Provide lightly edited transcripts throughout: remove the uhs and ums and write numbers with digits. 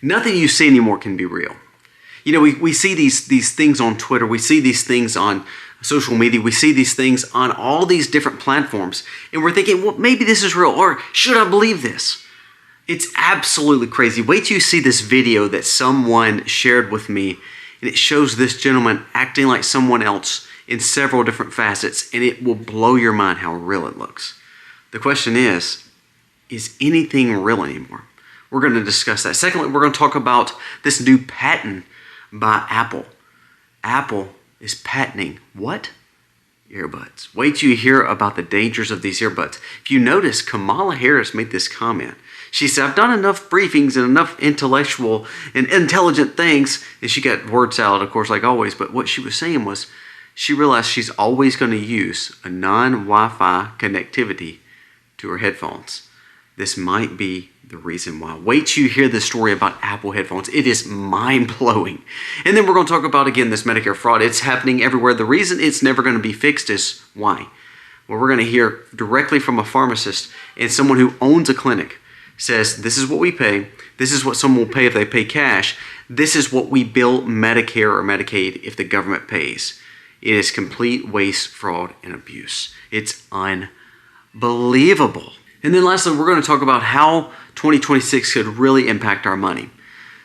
Nothing you see anymore can be real. You know, we see these things on Twitter. We see these things on social media. We see these things on all these different platforms. And we're thinking, well, maybe this is real. Or should I believe this? It's absolutely crazy. Wait till you see this video that someone shared with me. And it shows this gentleman acting like someone else in several different facets. And it will blow your mind how real it looks. The question is anything real anymore? We're going to discuss that. Secondly, we're going to talk about this new patent by Apple. Apple is patenting what? Earbuds. Wait till you hear about the dangers of these earbuds. If you notice, Kamala Harris made this comment. She said, I've done enough briefings and enough intellectual and intelligent things. And she got word salad, of course, like always. But what she was saying was she realized she's always going to use a non-Wi-Fi connectivity to her headphones. This might be the reason why. Wait till you hear the story about Apple headphones. It is mind-blowing. And then we're going to talk about, again, this Medicare fraud. It's happening everywhere. The reason it's never going to be fixed is why? Well, we're going to hear directly from a pharmacist and someone who owns a clinic says, this is what we pay. This is what someone will pay if they pay cash. This is what we bill Medicare or Medicaid if the government pays. It is complete waste, fraud, and abuse. It's unbelievable. And then lastly, we're going to talk about how 2026 could really impact our money.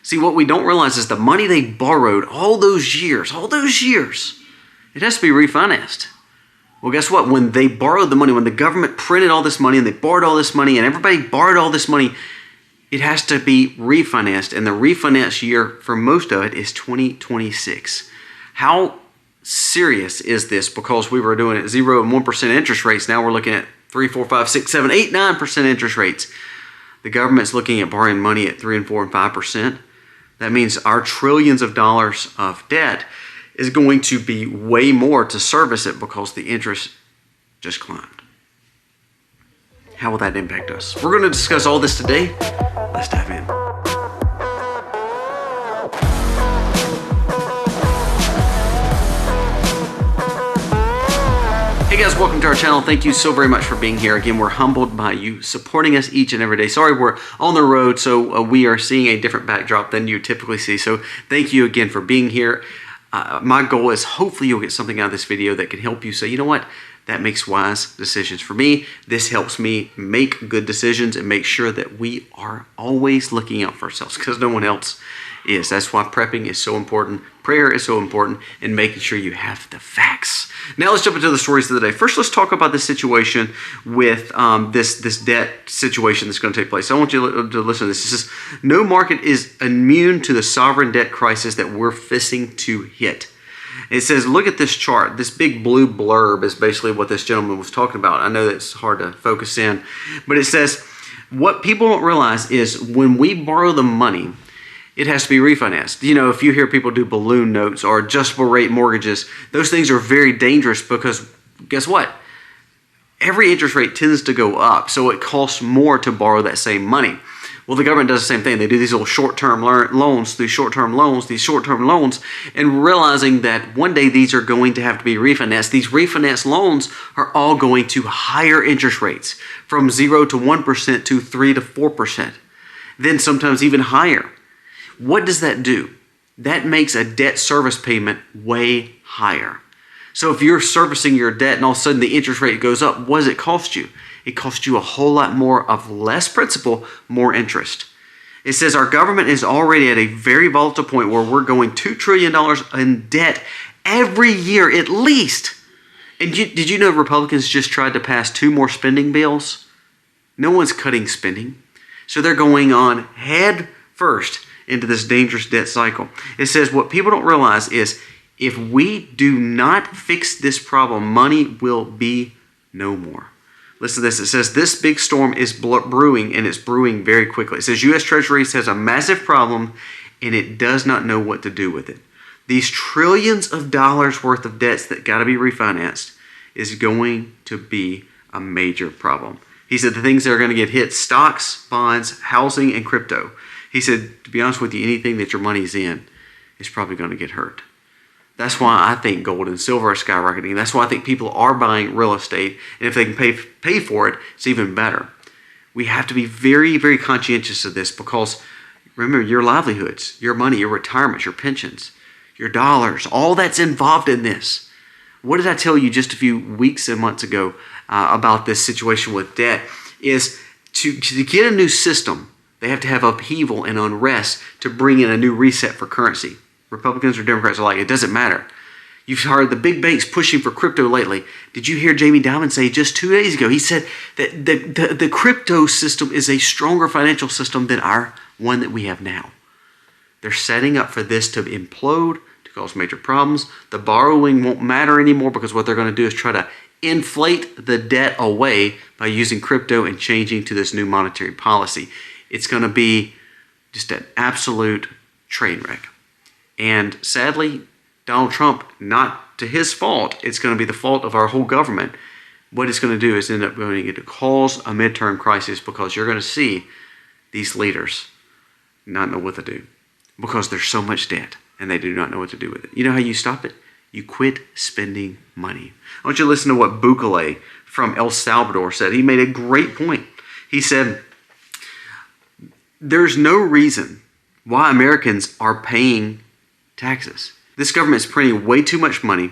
See, what we don't realize is the money they borrowed all those years, it has to be refinanced. Well, guess what? When they borrowed the money, when the government printed all this money and they borrowed all this money and everybody borrowed all this money, it has to be refinanced. And the refinance year for most of it is 2026. How serious is this? Because we were doing it 0 and 1% interest rates. Now we're looking at 3, 4, 5, 6, 7, 8, 9% interest rates. The government's looking at borrowing money at 3 and 4 and 5%. That means our trillions of dollars of debt is going to be way more to service it because the interest just climbed. How will that impact us? We're going to discuss all this today. Let's dive in. Hey guys, welcome to our channel. Thank you so very much for being here. Again, we're humbled by you supporting us each and every day. Sorry, we're on the road, so we are seeing a different backdrop than you typically see. So thank you again for being here. My goal is hopefully you'll get something out of this video that can help you say, you know what, that makes wise decisions for me. This helps me make good decisions and make sure that we are always looking out for ourselves because no one else is. That's why prepping is so important. Prayer is so important, and making sure you have the facts. Now let's jump into the stories of the day. First, let's talk about the situation with this debt situation that's going to take place. I want you to listen to this. It says, no market is immune to the sovereign debt crisis that we're facing to hit. It says, look at this chart. This big blue blurb is basically what this gentleman was talking about. I know that's hard to focus in, but it says, what people don't realize is when we borrow the money, it has to be refinanced. You know, if you hear people do balloon notes or adjustable rate mortgages, those things are very dangerous because guess what? Every interest rate tends to go up, so it costs more to borrow that same money. Well, the government does the same thing. They do these little short-term loans, these short-term loans, and realizing that one day these are going to have to be refinanced. These refinanced loans are all going to higher interest rates from 0 to 1% to 3 to 4%, then sometimes even higher. What does that do? That makes a debt service payment way higher. So if you're servicing your debt and all of a sudden the interest rate goes up, what does it cost you? It costs you a whole lot more of less principal, more interest. It says our government is already at a very volatile point where we're going $2 trillion in debt every year at least. And did you know Republicans just tried to pass 2 more spending bills? No one's cutting spending. So they're going on head first into this dangerous debt cycle. It says what people don't realize is if we do not fix this problem, money will be no more. Listen to this. It says this big storm is brewing, and it's brewing very quickly. It says U.S. Treasury has a massive problem, and it does not know what to do with it. These trillions of dollars worth of debts that got to be refinanced is going to be a major problem. He said the things that are going to get hit, stocks, bonds, housing, and crypto. He said, to be honest with you, anything that your money's in is probably going to get hurt. That's why I think gold and silver are skyrocketing. That's why I think people are buying real estate. And if they can pay for it, it's even better. We have to be very, very conscientious of this because Remember, your livelihoods, your money, your retirements, your pensions, your dollars, all that's involved in this. What did I tell you just a few weeks and months ago about this situation with debt? Is to get a new system, they have to have upheaval and unrest to bring in a new reset for currency. Republicans or Democrats alike, it doesn't matter. You've heard the big banks pushing for crypto lately. Did you hear Jamie Dimon say just 2 days ago? He said that the crypto system is a stronger financial system than our one that we have now. They're setting up for this to implode, to cause major problems. The borrowing won't matter anymore because what they're going to do is try to inflate the debt away by using crypto and changing to this new monetary policy. It's going to be just an absolute train wreck. And sadly, Donald Trump, not to his fault, it's going to be the fault of our whole government. What it's going to do is end up going to cause a midterm crisis because you're going to see these leaders not know what to do because there's so much debt and they do not know what to do with it. You know how you stop it? You quit spending money. I want you to listen to what Bukele from El Salvador said. He made a great point. He said, there's no reason why Americans are paying taxes. This government is printing way too much money.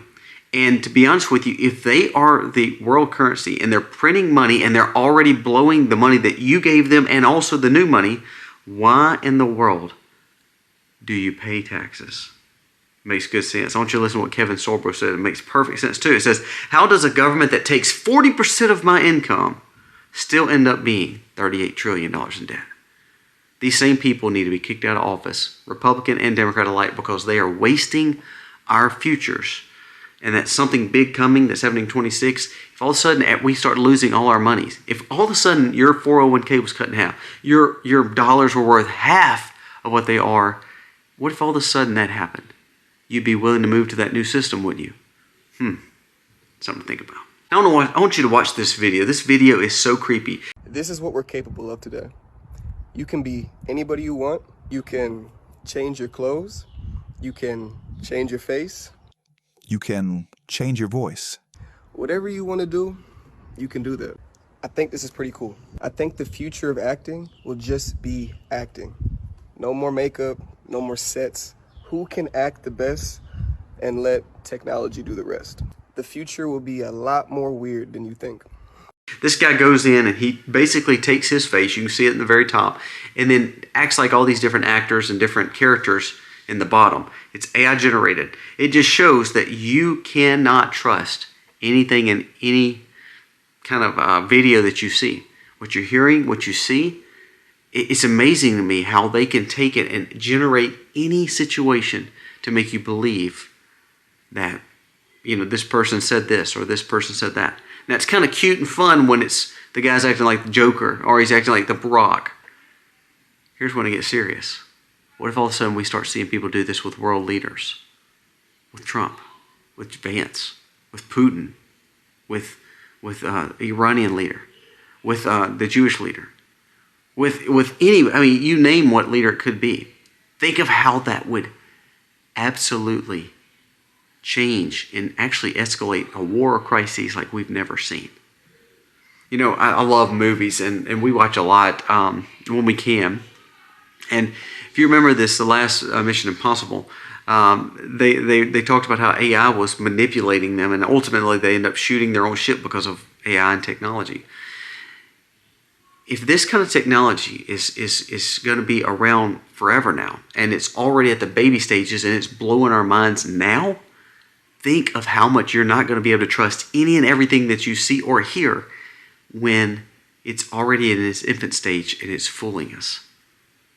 And to be honest with you, if they are the world currency and they're printing money and they're already blowing the money that you gave them and also the new money, why in the world do you pay taxes? Makes good sense. I want you to listen to what Kevin Sorbo said. It makes perfect sense too. It says, how does a government that takes 40% of my income still end up being $38 trillion in debt? These same people need to be kicked out of office, Republican and Democrat alike, because they are wasting our futures. And that's something big coming that's happening in 26. If all of a sudden we start losing all our monies, if all of a sudden your 401k was cut in half, your dollars were worth half of what they are, what if all of a sudden that happened? You'd be willing to move to that new system, wouldn't you? Something to think about. I want you to watch this video. This video is so creepy. This is what we're capable of today. You can be anybody you want. You can change your clothes. You can change your face. You can change your voice. Whatever you want to do, you can do that. I think this is pretty cool. I think the future of acting will just be acting. No more makeup, no more sets. Who can act the best and let technology do the rest? The future will be a lot more weird than you think. This guy goes in and he basically takes his face, you can see it in the very top, and then acts like all these different actors and different characters in the bottom. It's AI generated. It just shows that you cannot trust anything in any kind of video that you see. What you're hearing, what you see, it's amazing to me how they can take it and generate any situation to make you believe that, this person said this or this person said that. Now, it's kind of cute and fun when it's the guy's acting like the Joker or he's acting like the Brock. Here's when it gets serious. What if all of a sudden we start seeing people do this with world leaders? With Trump, with Vance, with Putin, with Iranian leader, with the Jewish leader, with any, you name what leader it could be. Think of how that would absolutely change and actually escalate a war or crises like we've never seen. I love movies and we watch a lot when we can. And if you remember this, the last Mission Impossible, they talked about how AI was manipulating them and ultimately they end up shooting their own ship because of AI and technology. If this kind of technology is going to be around forever now and it's already at the baby stages and it's blowing our minds now, think of how much you're not going to be able to trust any and everything that you see or hear when it's already in its infant stage and it's fooling us.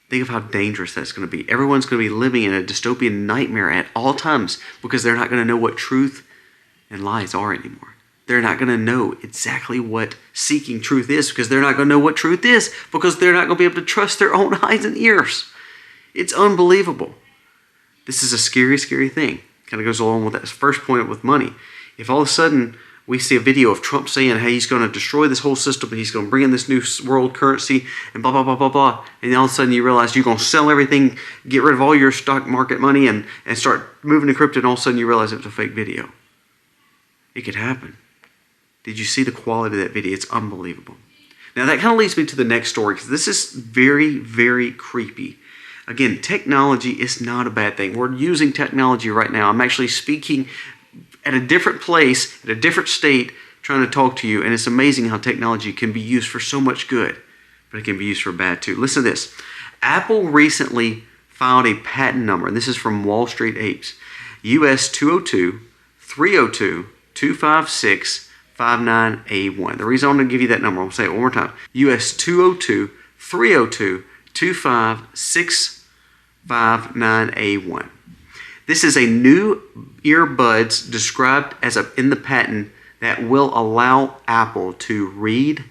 Think of how dangerous that's going to be. Everyone's going to be living in a dystopian nightmare at all times because they're not going to know what truth and lies are anymore. They're not going to know exactly what seeking truth is because they're not going to know what truth is because they're not going to be able to trust their own eyes and ears. It's unbelievable. This is a scary, scary thing. Kind of goes along with that first point with money. If all of a sudden we see a video of Trump saying, hey, he's going to destroy this whole system and he's going to bring in this new world currency and blah, blah, blah, blah, blah. And then all of a sudden you realize you're going to sell everything, get rid of all your stock market money and start moving to crypto and all of a sudden you realize it was a fake video. It could happen. Did you see the quality of that video? It's unbelievable. Now that kind of leads me to the next story because this is very, very creepy. Again, technology is not a bad thing. We're using technology right now. I'm actually speaking at a different place, at a different state, trying to talk to you, and it's amazing how technology can be used for so much good, but it can be used for bad too. Listen to this. Apple recently filed a patent number, and this is from Wall Street Apes, US 202-302-256-59A1. The reason I'm going to give you that number, I'm going to say it one more time, US 202-302-256-59A1. This is a new earbuds described as in the patent that will allow Apple to read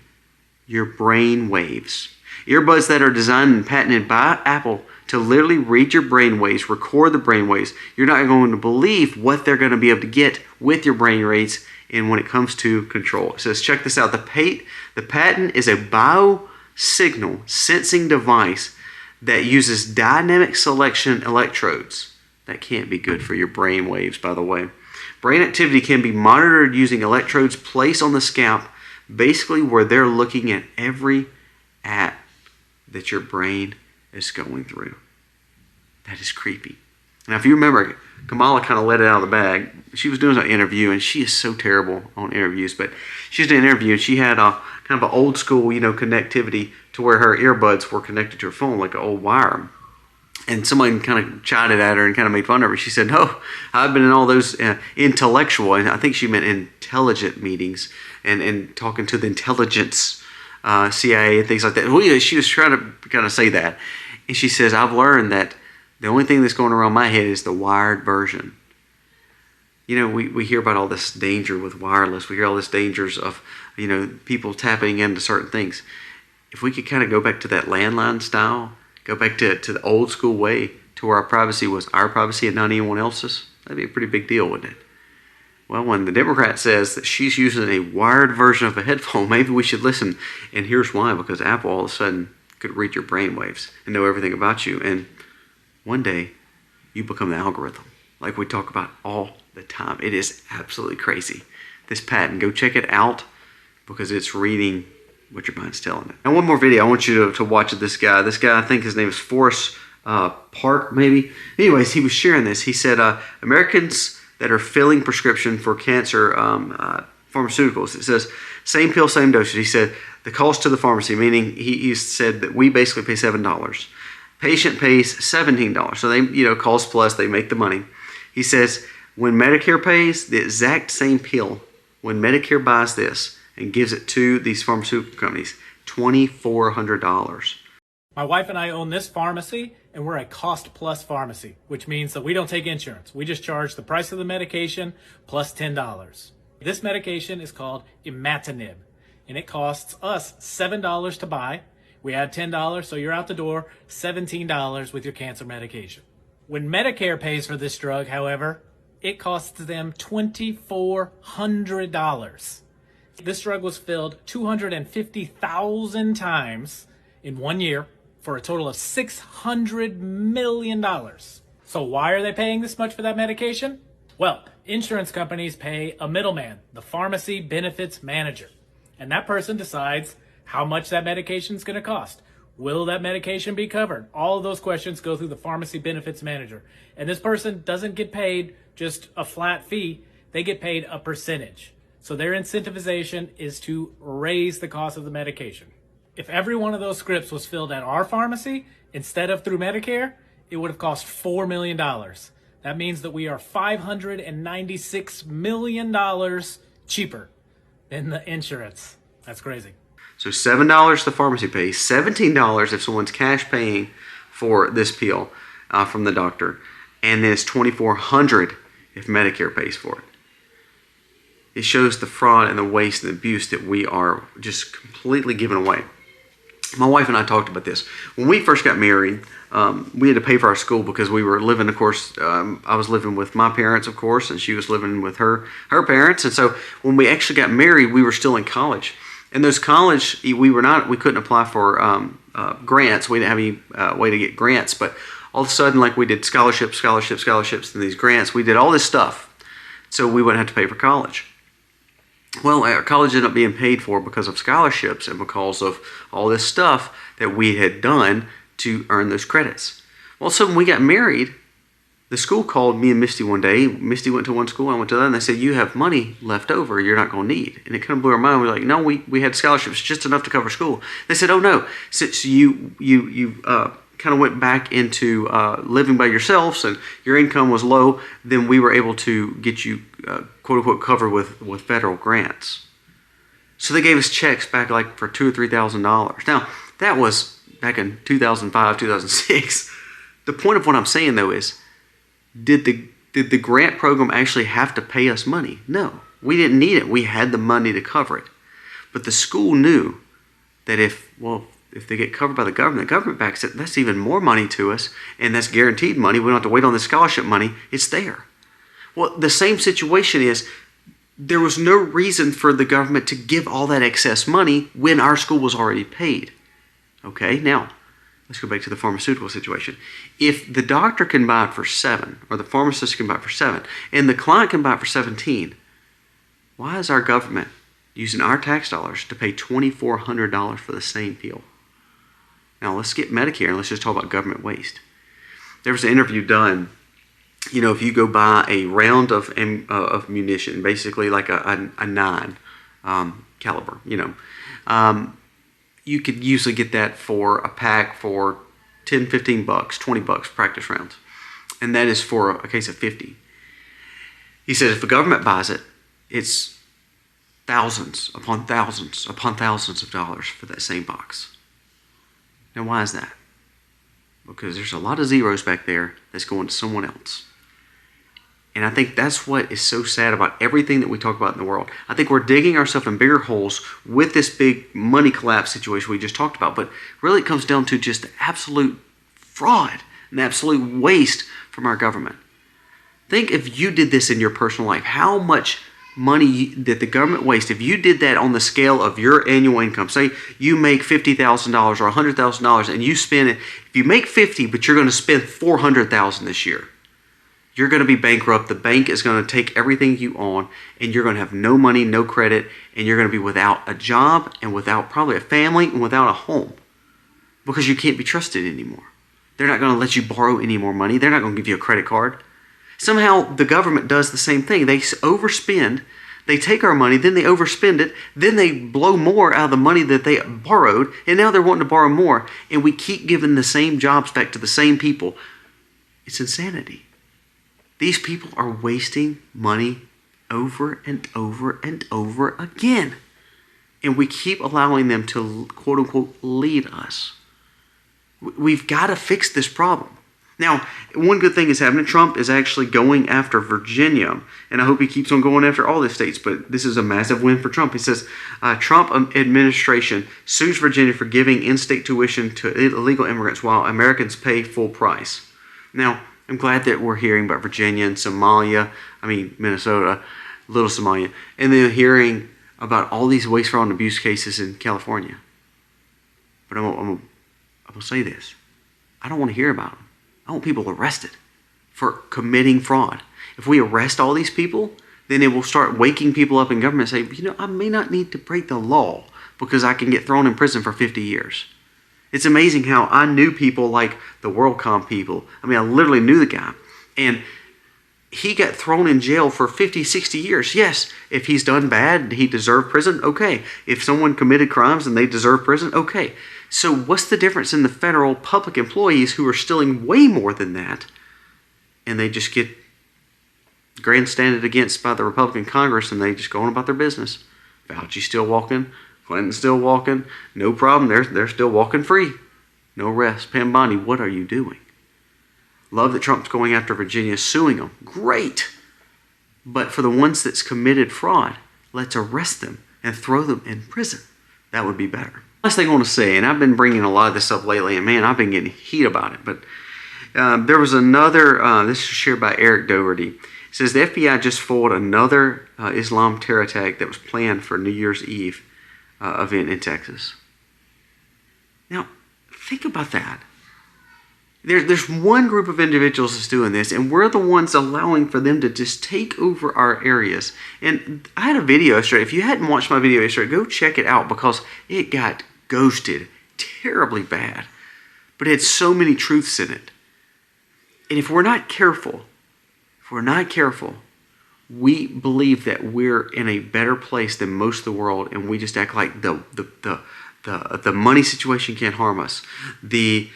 your brain waves. Earbuds that are designed and patented by Apple to literally read your brain waves, record the brain waves. You're not going to believe what they're going to be able to get with your brain rates and when it comes to control. It says, check this out. The patent is a biosignal sensing device that uses dynamic selection electrodes. That can't be good for your brain waves, by the way. Brain activity can be monitored using electrodes placed on the scalp, basically where they're looking at every act that your brain is going through. That is creepy. Now, if you remember, Kamala kind of let it out of the bag. She was doing an interview, and she is so terrible on interviews, but she was doing an interview, and she had a kind of an old school, connectivity to where her earbuds were connected to her phone, like an old wire. And someone kind of chided at her and kind of made fun of her. She said, "No, I've been in all those intellectual," and I think she meant intelligent meetings, and talking to the intelligence, CIA and things like that. Well, she was trying to kind of say that. And she says, "I've learned that the only thing that's going around my head is the wired version." We hear about all this danger with wireless. We hear all this dangers of, people tapping into certain things. If we could kind of go back to that landline style, go back to the old school way to where our privacy was our privacy and not anyone else's, that'd be a pretty big deal, wouldn't it? Well, when the Democrat says that she's using a wired version of a headphone, maybe we should listen. And here's why: because Apple all of a sudden could read your brainwaves and know everything about you. And one day, you become the algorithm, like we talk about all the time. It is absolutely crazy. This patent, go check it out, because it's reading what your mind's telling it. And one more video I want you to watch of this guy. This guy, I think his name is Forrest Park, maybe. Anyways, he was sharing this. He said, Americans that are filling prescription for cancer pharmaceuticals, it says, same pill, same dosage. He said, the cost to the pharmacy, meaning he said that we basically pay $7. Patient pays $17. So they, cost plus, they make the money. He says, when Medicare pays the exact same pill, when Medicare buys this and gives it to these pharmaceutical companies, $2,400. My wife and I own this pharmacy, and we're a cost-plus pharmacy, which means that we don't take insurance. We just charge the price of the medication plus $10. This medication is called imatinib, and it costs us $7 to buy. We add $10, so you're out the door, $17 with your cancer medication. When Medicare pays for this drug, however, it costs them $2,400. This drug was filled 250,000 times in 1 year for a total of $600 million. So why are they paying this much for that medication? Well, insurance companies pay a middleman, the pharmacy benefits manager. And that person decides how much that medication is going to cost. Will that medication be covered? All of those questions go through the pharmacy benefits manager. And this person doesn't get paid just a flat fee. They get paid a percentage. So their incentivization is to raise the cost of the medication. If every one of those scripts was filled at our pharmacy instead of through Medicare, it would have cost $4 million. That means that we are $596 million cheaper than the insurance. That's crazy. So $7 the pharmacy pays, $17 if someone's cash paying for this pill from the doctor, and then it's $2,400 if Medicare pays for it. It shows the fraud and the waste and the abuse that we are just completely giving away. My wife and I talked about this. When we first got married, we had to pay for our school because we were living, of course, I was living with my parents, of course, and she was living with her parents. And so when we actually got married, we were still in college. And those college, we couldn't apply for grants. We didn't have any way to get grants. But all of a sudden, like we did scholarships, and these grants, we did all this stuff. So we wouldn't have to pay for college. Well, our college ended up being paid for because of scholarships and because of all this stuff that we had done to earn those credits. Well, so when we got married, the school called me and Misty one day. Misty went to one school, I went to the other, and they said, you have money left over you're not going to need. And it kind of blew our mind. We were like, no, we had scholarships just enough to cover school. They said, oh no, since you kind of went back into living by yourselves and your income was low, then we were able to get you quote unquote covered with federal grants. So they gave us checks back like for $2,000 or $3,000. Now that was back in 2005, 2006. The point of what I'm saying though is, did the grant program actually have to pay us money? No, we didn't need it. We had the money to cover it. But the school knew that if they get covered by the government backs it, that's even more money to us, and that's guaranteed money. We don't have to wait on the scholarship money. It's there. Well, the same situation is, there was no reason for the government to give all that excess money when our school was already paid. Okay, now, let's go back to the pharmaceutical situation. If the doctor can buy it for $7, or the pharmacist can buy it for $7, and the client can buy it for $17, why is our government using our tax dollars to pay $2,400 for the same pill? Now let's get Medicare and let's just talk about government waste. There was an interview done. You know, if you go buy a round of munition, basically like a 9 caliber, you could usually get that for a pack for $10, $15, $20 practice rounds. And that is for a case of 50. He said if the government buys it, it's thousands upon thousands upon thousands of dollars for that same box. Now why is that? Because there's a lot of zeros back there that's going to someone else. And I think that's what is so sad about everything that we talk about in the world. I think we're digging ourselves in bigger holes with this big money collapse situation we just talked about. But really it comes down to just absolute fraud and absolute waste from our government. Think if you did this in your personal life, how much money that the government wastes. If you did that on the scale of your annual income, say you make $50,000 or $100,000 and you spend it, if you make 50, but you're going to spend $400,000 this year, you're going to be bankrupt. The bank is going to take everything you own, and you're going to have no money, no credit, and you're going to be without a job and without probably a family and without a home because you can't be trusted anymore. They're not going to let you borrow any more money. They're not going to give you a credit card. Somehow the government does the same thing. They overspend. They take our money, then they overspend it, then they blow more out of the money that they borrowed, and now they're wanting to borrow more, and we keep giving the same jobs back to the same people. It's insanity. These people are wasting money over and over and over again. And we keep allowing them to, quote unquote, lead us. We've got to fix this problem. Now, one good thing is happening. Trump is actually going after Virginia, and I hope he keeps on going after all the states, but this is a massive win for Trump. He says, Trump administration sues Virginia for giving in-state tuition to illegal immigrants while Americans pay full price. Now, I'm glad that we're hearing about Virginia and Minnesota, little Somalia, and then hearing about all these waste, fraud, and abuse cases in California. But I'm going to say this. I don't want to hear about them. I want people arrested for committing fraud. If we arrest all these people, then it will start waking people up in government and say, I may not need to break the law because I can get thrown in prison for 50 years. It's amazing how I knew people like the WorldCom people. I literally knew the guy. And he got thrown in jail for 50, 60 years. Yes, if he's done bad, he deserved prison, okay. If someone committed crimes and they deserve prison, okay. So what's the difference in the federal public employees who are stealing way more than that, and they just get grandstanded against by the Republican Congress and they just go on about their business? Fauci's still walking. Clinton's still walking. No problem. They're still walking free. No arrest. Pam Bondi, what are you doing? Love that Trump's going after Virginia, suing them. Great. But for the ones that's committed fraud, let's arrest them and throw them in prison. That would be better. Last thing I want to say, and I've been bringing a lot of this up lately, and man, I've been getting heat about it. But there was another, this is shared by Eric Doherty. It says the FBI just foiled another Islam terror attack that was planned for New Year's Eve event in Texas. Now, think about that. There's one group of individuals that's doing this, and we're the ones allowing for them to just take over our areas. And I had a video yesterday. If you hadn't watched my video yesterday, go check it out because it got ghosted terribly bad. But it had so many truths in it. And if we're not careful, we believe that we're in a better place than most of the world, and we just act like the money situation can't harm us. The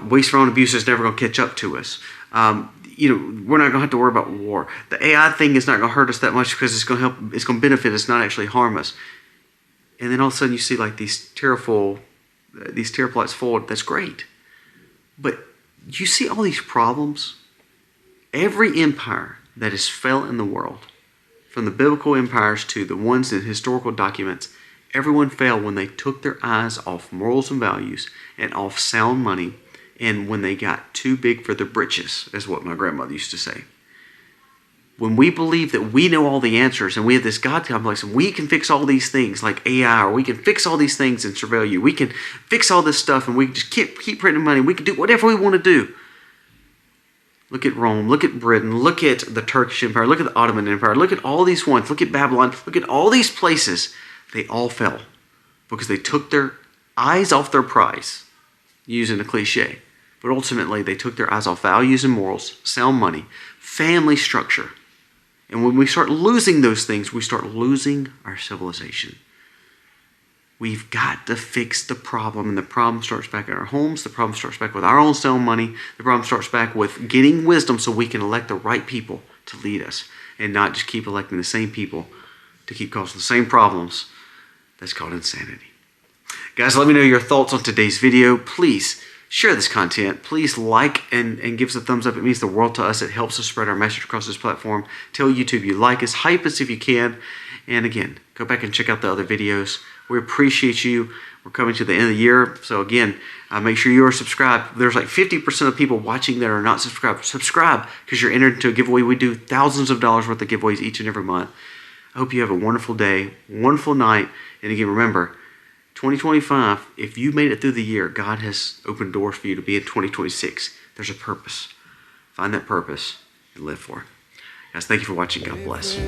waste, fraud, and abuse is never going to catch up to us. We're not going to have to worry about war. The AI thing is not going to hurt us that much because it's going to help. It's going to benefit us, not actually harm us. And then all of a sudden you see like these terraplots forward. That's great, but you see all these problems. Every empire that has fell in the world, from the biblical empires to the ones in historical documents, everyone fell when they took their eyes off morals and values and off sound money, and when they got too big for their britches, is what my grandmother used to say. When we believe that we know all the answers and we have this God complex and we can fix all these things like AI, or we can fix all these things and surveil you, we can fix all this stuff and we can just keep printing money, we can do whatever we want to do. Look at Rome, look at Britain, look at the Turkish Empire, look at the Ottoman Empire, look at all these ones, look at Babylon, look at all these places. They all fell because they took their eyes off their prize, using a cliche. But ultimately, they took their eyes off values and morals, sound money, family structure. And when we start losing those things, we start losing our civilization. We've got to fix the problem, and the problem starts back in our homes. The problem starts back with our own sound money. The problem starts back with getting wisdom so we can elect the right people to lead us and not just keep electing the same people to keep causing the same problems. That's called insanity. Guys, let me know your thoughts on today's video. Please share this content. Please like and give us a thumbs up. It means the world to us. It helps us spread our message across this platform. Tell YouTube you like us. Hype us if you can. And again, go back and check out the other videos. We appreciate you. We're coming to the end of the year. So again, make sure you are subscribed. There's like 50% of people watching that are not subscribed. Subscribe because you're entered into a giveaway. We do thousands of dollars worth of giveaways each and every month. I hope you have a wonderful day, wonderful night. And again, remember, 2025, if you made it through the year, God has opened doors for you to be in 2026. There's a purpose. Find that purpose and live for it. Guys, thank you for watching. God bless.